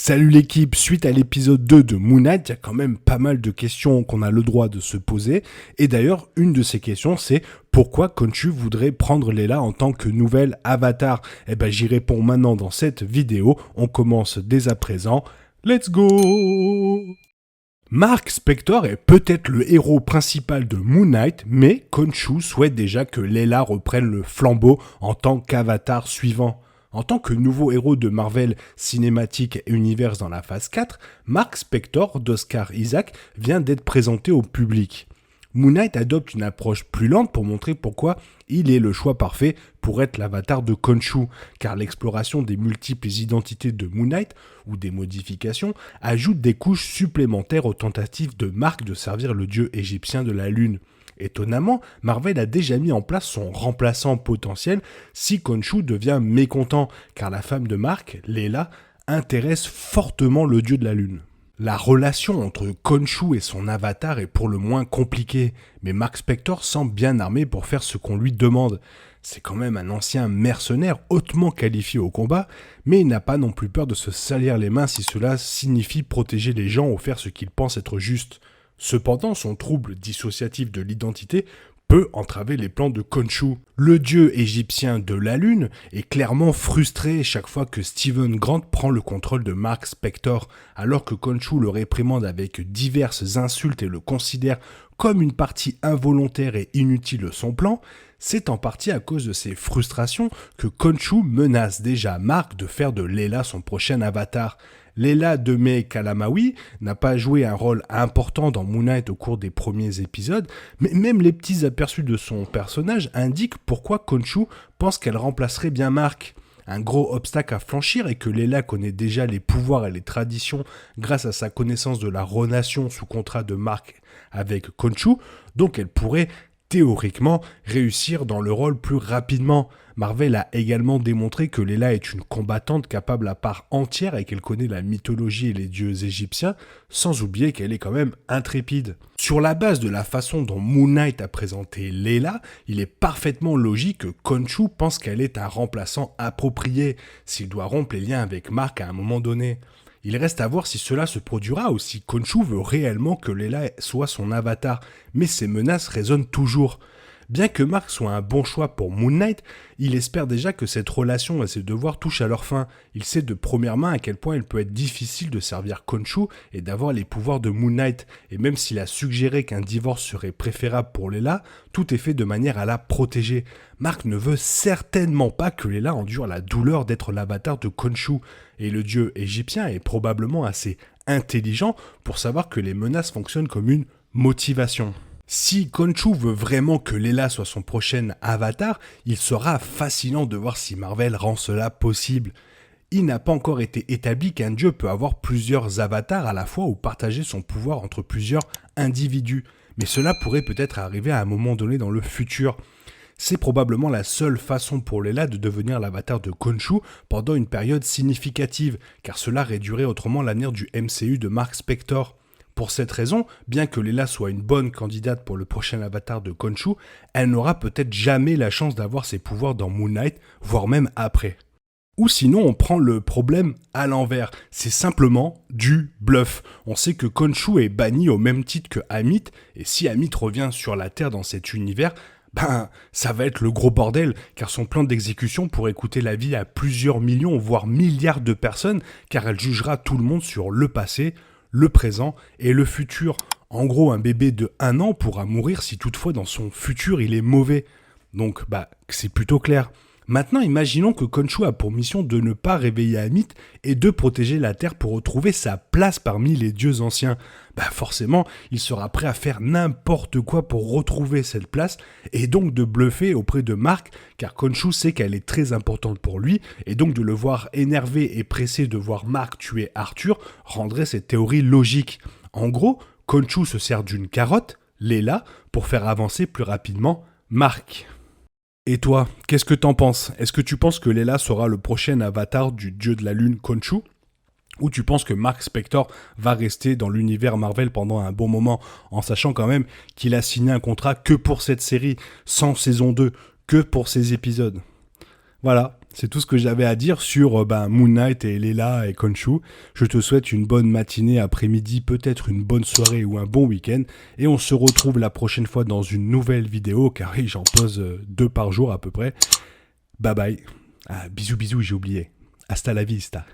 Salut l'équipe, suite à l'épisode 2 de Moon Knight, il y a quand même pas mal de questions qu'on a le droit de se poser. Et d'ailleurs, une de ces questions, c'est pourquoi Khonshu voudrait prendre Layla en tant que nouvel avatar? Eh ben, j'y réponds maintenant dans cette vidéo. On commence dès à présent. Let's go! Mark Spector est peut-être le héros principal de Moon Knight, mais Khonshu souhaite déjà que Layla reprenne le flambeau en tant qu'avatar suivant. En tant que nouveau héros de Marvel Cinematic Universe dans la phase 4, Mark Spector d'Oscar Isaac vient d'être présenté au public. Moon Knight adopte une approche plus lente pour montrer pourquoi il est le choix parfait pour être l'avatar de Khonshu, car l'exploration des multiples identités de Moon Knight, ou des modifications, ajoute des couches supplémentaires aux tentatives de Mark de servir le dieu égyptien de la lune. Étonnamment, Marvel a déjà mis en place son remplaçant potentiel si Khonshu devient mécontent, car la femme de Mark, Layla, intéresse fortement le dieu de la lune. La relation entre Khonshu et son avatar est pour le moins compliquée, mais Mark Spector semble bien armé pour faire ce qu'on lui demande. C'est quand même un ancien mercenaire hautement qualifié au combat, mais il n'a pas non plus peur de se salir les mains si cela signifie protéger les gens ou faire ce qu'il pense être juste. Cependant, son trouble dissociatif de l'identité peut entraver les plans de Khonshu. Le dieu égyptien de la lune est clairement frustré chaque fois que Steven Grant prend le contrôle de Mark Spector, alors que Khonshu le réprimande avec diverses insultes et le considère comme une partie involontaire et inutile de son plan. C'est en partie à cause de ces frustrations que Khonshu menace déjà Mark de faire de Layla son prochain avatar. Layla Demey Kalamaui n'a pas joué un rôle important dans Moon Knight au cours des premiers épisodes, mais même les petits aperçus de son personnage indiquent pourquoi Khonshu pense qu'elle remplacerait bien Mark. Un gros obstacle à franchir est que Layla connaît déjà les pouvoirs et les traditions grâce à sa connaissance de la relation sous contrat de Mark avec Khonshu, donc elle pourrait théoriquement réussir dans le rôle plus rapidement. Marvel a également démontré que Layla est une combattante capable à part entière et qu'elle connaît la mythologie et les dieux égyptiens, sans oublier qu'elle est quand même intrépide. Sur la base de la façon dont Moon Knight a présenté Layla, il est parfaitement logique que Khonshu pense qu'elle est un remplaçant approprié s'il doit rompre les liens avec Mark à un moment donné. Il reste à voir si cela se produira ou si Khonshu veut réellement que Layla soit son avatar, mais ces menaces résonnent toujours. Bien que Mark soit un bon choix pour Moon Knight, il espère déjà que cette relation et ses devoirs touchent à leur fin. Il sait de première main à quel point il peut être difficile de servir Khonshu et d'avoir les pouvoirs de Moon Knight, et même s'il a suggéré qu'un divorce serait préférable pour Layla, tout est fait de manière à la protéger. Mark ne veut certainement pas que Layla endure la douleur d'être l'avatar de Khonshu, et le dieu égyptien est probablement assez intelligent pour savoir que les menaces fonctionnent comme une motivation. Si Khonshu veut vraiment que Layla soit son prochain avatar, il sera fascinant de voir si Marvel rend cela possible. Il n'a pas encore été établi qu'un dieu peut avoir plusieurs avatars à la fois ou partager son pouvoir entre plusieurs individus, mais cela pourrait peut-être arriver à un moment donné dans le futur. C'est probablement la seule façon pour Layla de devenir l'avatar de Khonshu pendant une période significative, car cela réduirait autrement l'avenir du MCU de Mark Spector. Pour cette raison, bien que Layla soit une bonne candidate pour le prochain avatar de Khonshu, elle n'aura peut-être jamais la chance d'avoir ses pouvoirs dans Moon Knight, voire même après. Ou sinon, on prend le problème à l'envers. C'est simplement du bluff. On sait que Khonshu est banni au même titre que Amit, et si Amit revient sur la Terre dans cet univers, ça va être le gros bordel, car son plan d'exécution pourrait coûter la vie à plusieurs millions, voire milliards de personnes, car elle jugera tout le monde sur le passé, le présent et le futur. En gros, un bébé de 1 an pourra mourir si toutefois dans son futur il est mauvais. Donc, c'est plutôt clair. Maintenant, imaginons que Khonshu a pour mission de ne pas réveiller Amit et de protéger la Terre pour retrouver sa place parmi les dieux anciens. Forcément, il sera prêt à faire n'importe quoi pour retrouver cette place et donc de bluffer auprès de Mark, car Khonshu sait qu'elle est très importante pour lui et donc de le voir énervé et pressé de voir Mark tuer Arthur rendrait cette théorie logique. En gros, Khonshu se sert d'une carotte, Layla, pour faire avancer plus rapidement Mark. Et toi, qu'est-ce que t'en penses? Est-ce que tu penses que Layla sera le prochain avatar du dieu de la lune Khonshu? Ou tu penses que Mark Spector va rester dans l'univers Marvel pendant un bon moment, en sachant quand même qu'il a signé un contrat que pour cette série, sans saison 2, que pour ces épisodes? Voilà, c'est tout ce que j'avais à dire sur Moon Knight et Layla et Khonshu. Je te souhaite une bonne matinée, après-midi, peut-être une bonne soirée ou un bon week-end. Et on se retrouve la prochaine fois dans une nouvelle vidéo, car oui, j'en pose 2 par jour à peu près. Bye bye. Ah, bisous, j'ai oublié. Hasta la vista.